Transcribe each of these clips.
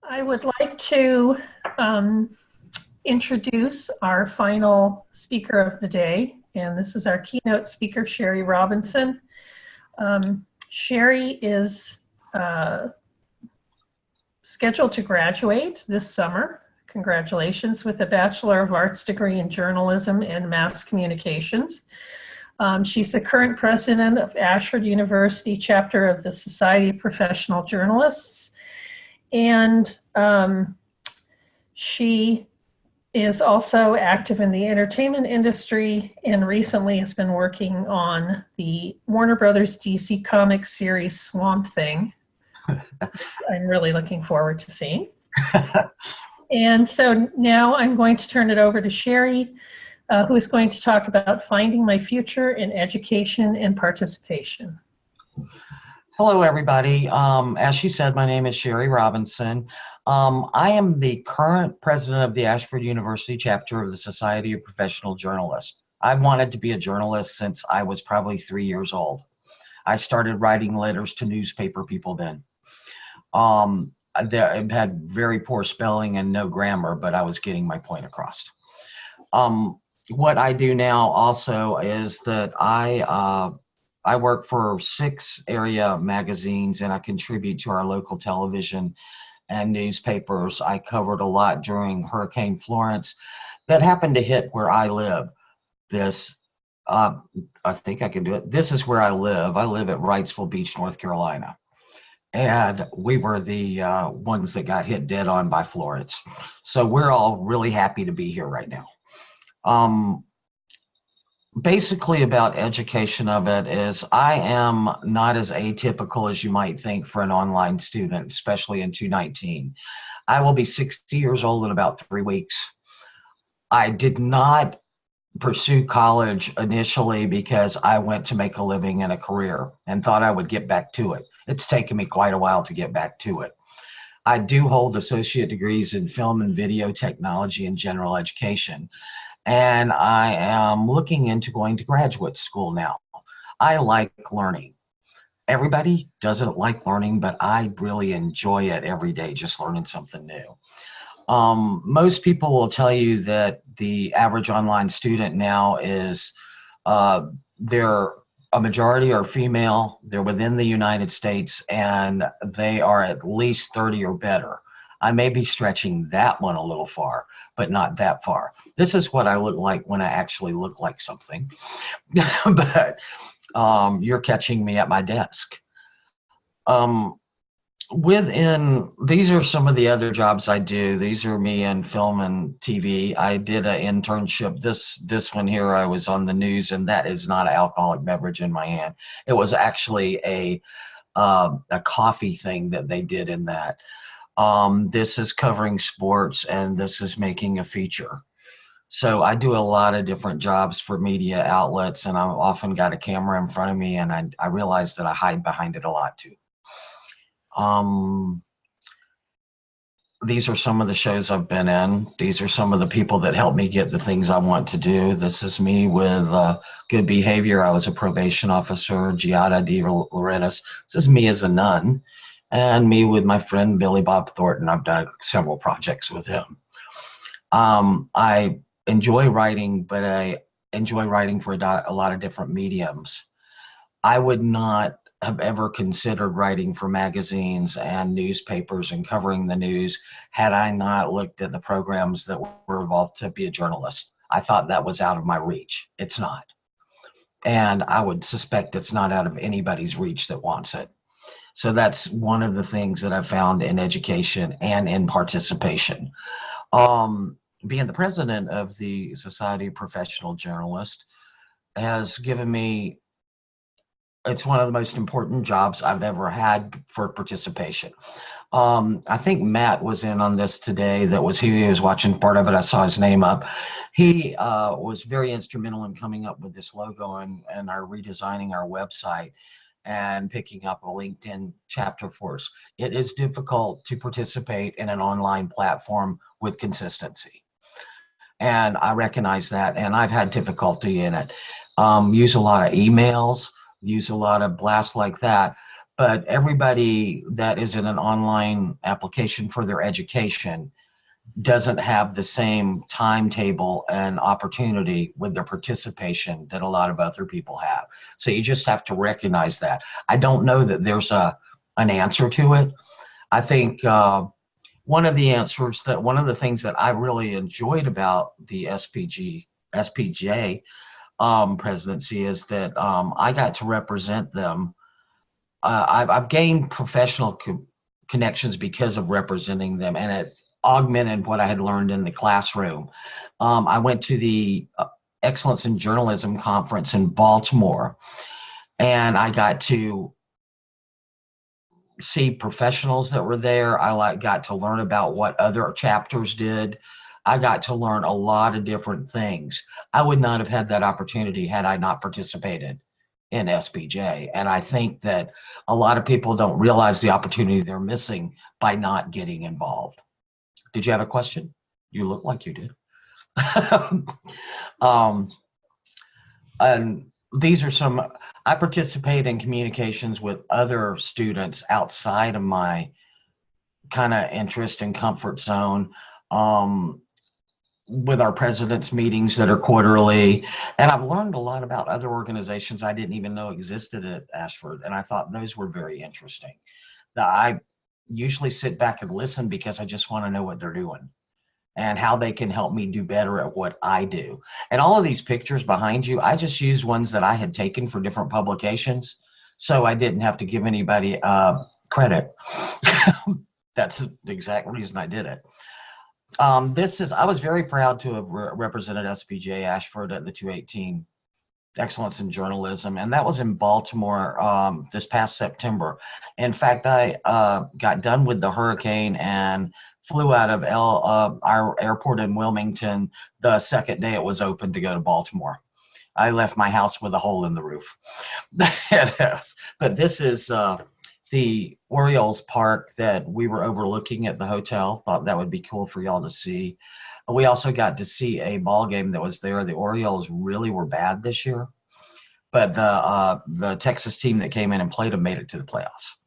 I would like to um, introduce our final speaker of the day, and this is our keynote speaker, Sherri Robinson. Sherri is scheduled to graduate this summer. Congratulations, with a Bachelor of Arts degree in journalism and mass communications. She's the current president of Ashford University chapter of the Society of Professional Journalists. And she is also active in the entertainment industry and recently has been working on the Warner Brothers DC Comics series Swamp Thing. I'm really looking forward to seeing. And so now I'm going to turn it over to Sherri, who is going to talk about finding my future in education and participation. Hello, everybody. As she said, my name is Sherri Robinson. I am the current president of the Ashford University chapter of the Society of Professional Journalists. I've wanted to be a journalist since I was probably 3 years old. I started writing letters to newspaper people then. I had very poor spelling and no grammar, but I was getting my point across. What I do now also is that I work for 6 area magazines and I contribute to our local television and newspapers. I covered a lot during Hurricane Florence that happened to hit where I live. I think I can do it. This is where I live. I live at Wrightsville Beach, North Carolina. And we were the ones that got hit dead on by Florence. So we're all really happy to be here right now. Basically about education of it is I am not as atypical as you might think for an online student, especially in 2019. I will be 60 years old in about 3 weeks. I did not pursue college initially because I went to make a living and a career and thought I would get back to it. It's taken me quite a while to get back to it. I do hold associate degrees in film and video technology and general education. And I am looking into going to graduate school now. I like learning. Everybody doesn't like learning, but I really enjoy it every day, just learning something new. Most people will tell you that the average online student now is, they're a majority are female, they're within the United States, and they are at least 30 or better. I may be stretching that one a little far, but not that far. This is what I look like when I actually look like something. But you're catching me at my desk. These are some of the other jobs I do. These are me in film and TV. I did an internship. This one here, I was on the news, and that is not an alcoholic beverage in my hand. It was actually a coffee thing that they did in that. This is covering sports, and this is making a feature. So I do a lot of different jobs for media outlets, and I've often got a camera in front of me, and I realize that I hide behind it a lot too. These are some of the shows I've been in. These are some of the people that help me get the things I want to do. This is me with good behavior. I was a probation officer, Giada de Loretas. This is me as a nun. And me with my friend Billy Bob Thornton. I've done several projects with him. I enjoy writing, but I enjoy writing for a lot of different mediums. I would not have ever considered writing for magazines and newspapers and covering the news had I not looked at the programs that were involved to be a journalist. I thought that was out of my reach. It's not. And I would suspect it's not out of anybody's reach that wants it. So that's one of the things that I've found in education and in participation. Being the president of the Society of Professional Journalists has given me, it's one of the most important jobs I've ever had for participation. I think Matt was in on this today. He was watching part of it. I saw his name up. He was very instrumental in coming up with this logo and our redesigning our website and picking up a LinkedIn chapter for us. It is difficult to participate in an online platform with consistency. And I recognize that, and I've had difficulty in it. Use a lot of emails, use a lot of blasts like that. but everybody that is in an online application for their education doesn't have the same timetable and opportunity with their participation that a lot of other people have. So you just have to recognize that. I don't know that there's an answer to it. I think one of the things that I really enjoyed about the SPJ presidency is that I got to represent them. I've gained professional connections because of representing them, and it augmented what I had learned in the classroom. I went to the Excellence in Journalism conference in Baltimore, and I got to see professionals that were there. I got to learn about what other chapters did. I got to learn a lot of different things. I would not have had that opportunity had I not participated in SPJ. And I think that a lot of people don't realize the opportunity they're missing by not getting involved. Did you have a question? You look like you did. And these are I participate in communications with other students outside of my kind of interest and comfort zone. With our president's meetings that are quarterly. And I've learned a lot about other organizations I didn't even know existed at Ashford. And I thought those were very interesting. I usually sit back and listen because I just want to know what they're doing and how they can help me do better at what I do. And all of these pictures behind you, I just used ones that I had taken for different publications. So I didn't have to give anybody credit. That's the exact reason I did it. I was very proud to have represented SPJ Ashford at the 218 Excellence in Journalism, and that was in Baltimore this past September. In fact, I got done with the hurricane and flew out of our airport in Wilmington the second day it was open to go to Baltimore. I left my house with a hole in the roof. But this is the Orioles park that we were overlooking at the hotel. Thought that would be cool for y'all to see. We also got to see a ball game that was there. The Orioles really were bad this year, but the Texas team that came in and played them made it to the playoffs.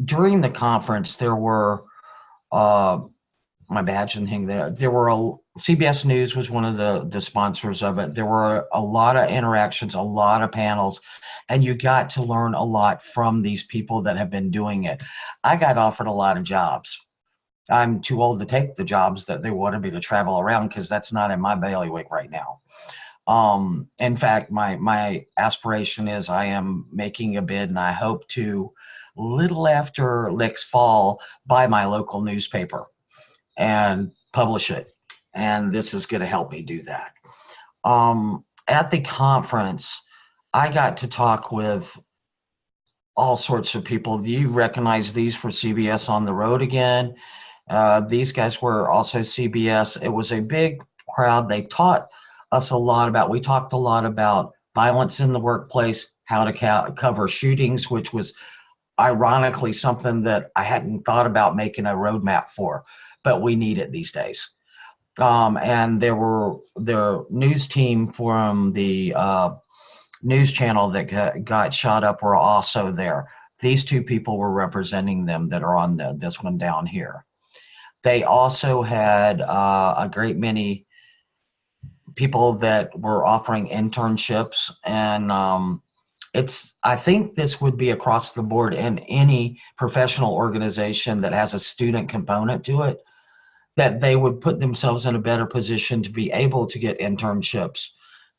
During the conference, there were my badge and thing there. There were CBS News was one of the sponsors of it. There were a lot of interactions, a lot of panels, and you got to learn a lot from these people that have been doing it. I got offered a lot of jobs. I'm too old to take the jobs that they wanted me to travel around because that's not in my bailiwick right now. In fact, my aspiration is I am making a bid, and I hope to, little after Licks Fall, buy my local newspaper and publish it. And this is going to help me do that. At the conference, I got to talk with all sorts of people. Do you recognize these for CBS on the Road again? These guys were also CBS. It was a big crowd. They taught us a lot we talked a lot about violence in the workplace, how to cover shootings, which was ironically something that I hadn't thought about making a roadmap for, but we need it these days. And there were the news team from the news channel that got shot up were also there. These two people were representing them that are on this one down here. They also had a great many people that were offering internships, and I think this would be across the board in any professional organization that has a student component to it, that they would put themselves in a better position to be able to get internships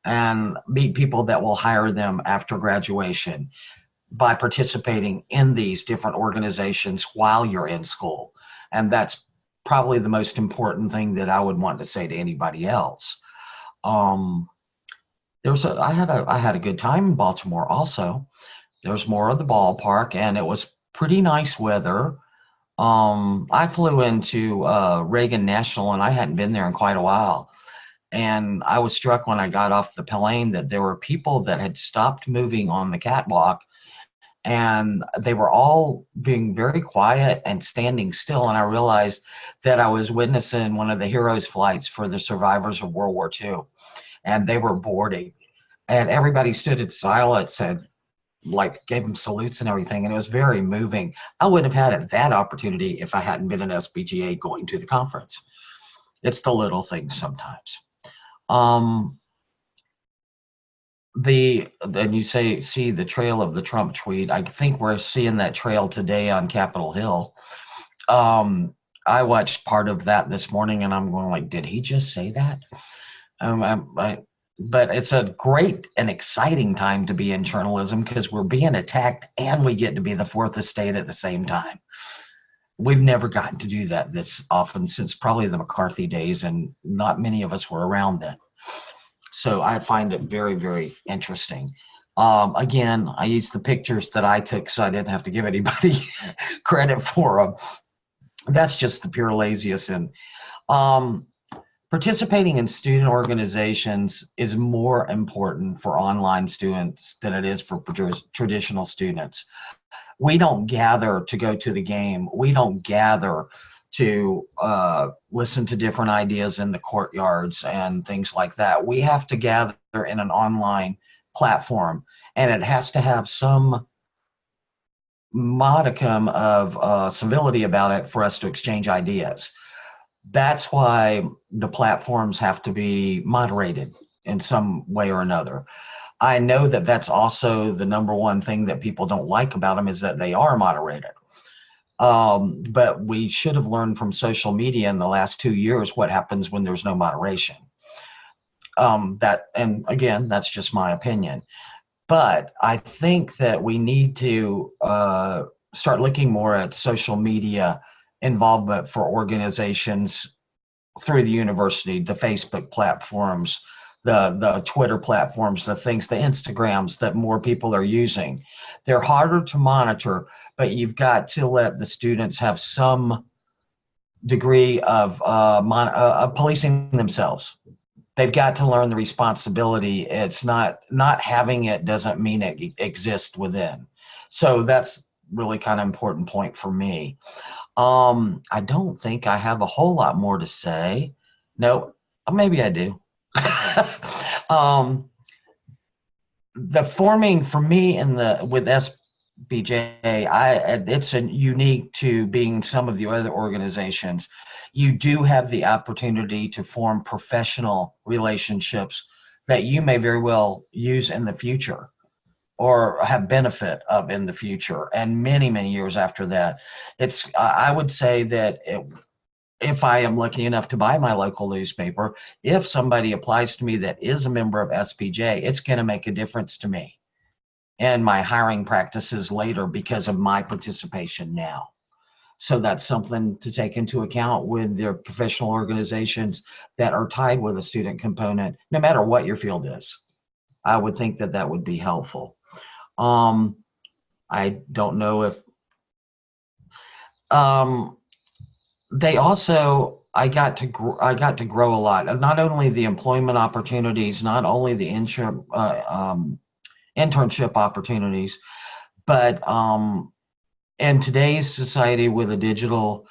and meet people that will hire them after graduation by participating in these different organizations while you're in school. And that's probably the most important thing that I would want to say to anybody else. I had a good time in Baltimore also. There's more of the ballpark, and it was pretty nice weather. I flew into Reagan National, and I hadn't been there in quite a while. And I was struck when I got off the plane that there were people that had stopped moving on the catwalk, and they were all being very quiet and standing still. And I realized that I was witnessing one of the heroes flights for the survivors of World War II, and they were boarding. And everybody stood in silence and like gave them salutes and everything, and it was very moving. I wouldn't have had that opportunity if I hadn't been an SBGA going to the conference. It's the little things sometimes. Then you see the trail of the Trump tweet. I think we're seeing that trail today on Capitol Hill. I watched part of that this morning, and I'm going like, did he just say that? But it's a great and exciting time to be in journalism because we're being attacked and we get to be the fourth estate at the same time. We've never gotten to do that this often since probably the McCarthy days, and not many of us were around then. So I find it very, very interesting. Again, I use the pictures that I took so I didn't have to give anybody credit for them. That's just the pure laziest. And participating in student organizations is more important for online students than it is for traditional students. We don't gather to go to the game. We don't gather to listen to different ideas in the courtyards and things like that. We have to gather in an online platform, and it has to have some modicum of civility about it for us to exchange ideas. That's why the platforms have to be moderated in some way or another. I know that that's also the number one thing that people don't like about them is that they are moderated. But we should have learned from social media in the last 2 years what happens when there's no moderation. And again, that's just my opinion. But I think that we need to start looking more at social media involvement for organizations through the university, the Facebook platforms, the Twitter platforms, the Instagrams that more people are using. They're harder to monitor, but you've got to let the students have some degree of policing themselves. They've got to learn the responsibility. It's not having it doesn't mean it exists within. So that's really kind of important point for me. I don't think I have a whole lot more to say. No, maybe I do. The forming for me with SBJ, it's unique to being some of the other organizations. You do have the opportunity to form professional relationships that you may very well use in the future or have benefit of in the future and many, many years after that. I would say that if I am lucky enough to buy my local newspaper, if somebody applies to me that is a member of SBJ, it's going to make a difference to me and my hiring practices later because of my participation now. So that's something to take into account with their professional organizations that are tied with a student component, no matter what your field is. I would think that would be helpful. I don't know if they also, I got to grow a lot, not only the employment opportunities, not only the internship opportunities, but in today's society with a digital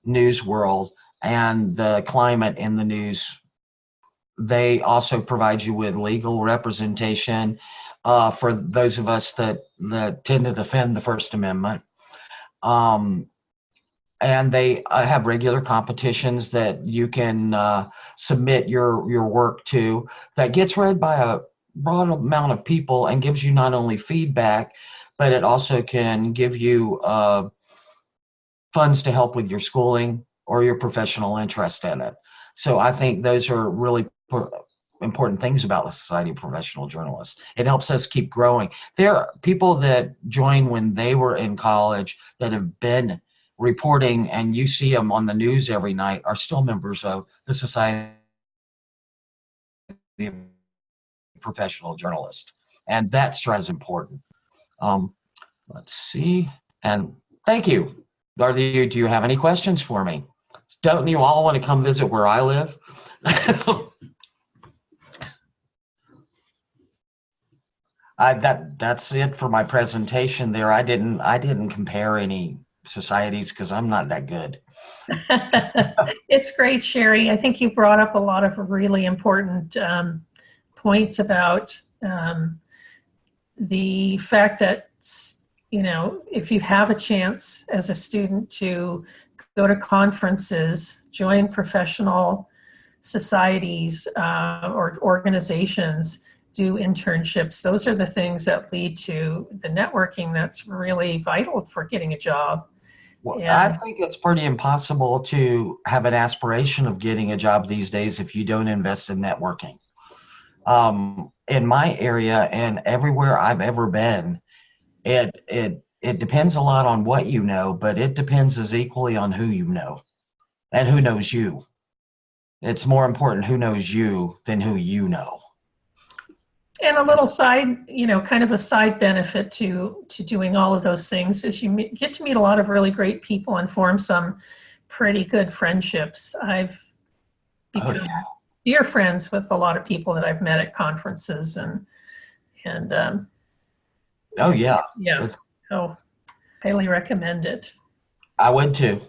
news world and the climate in the news, they also provide you with legal representation for those of us that tend to defend the First Amendment. And they have regular competitions that you can submit your work to that gets read by a broad amount of people and gives you not only feedback, but it also can give you funds to help with your schooling or your professional interest in it. So I think those are really important things about the Society of Professional Journalists. It helps us keep growing. There are people that joined when they were in college that have been reporting, and you see them on the news every night, are still members of the Society of Professional Journalists. And that's as important. Let's see. And thank you. Do you have any questions for me? Don't you all want to come visit where I live? That's it for my presentation there. I didn't compare any societies because I'm not that good. It's great, Sherri. I think you brought up a lot of really important points about the fact that, you know, if you have a chance as a student to go to conferences, join professional societies or organizations, do internships, those are the things that lead to the networking that's really vital for getting a job. Well, I And think it's pretty impossible to have an aspiration of getting a job these days if you don't invest in networking. In my area and everywhere I've ever been, it depends a lot on what you know, but it depends as equally on who you know and who knows you. It's more important who knows you than who you know. and a little side, you know, kind of a side benefit to doing all of those things is you get to meet a lot of really great people and form some pretty good friendships. I've Oh become yeah. dear friends with a lot of people that I've met at conferences, and Oh yeah. yeah, It's so highly recommend it. I would too.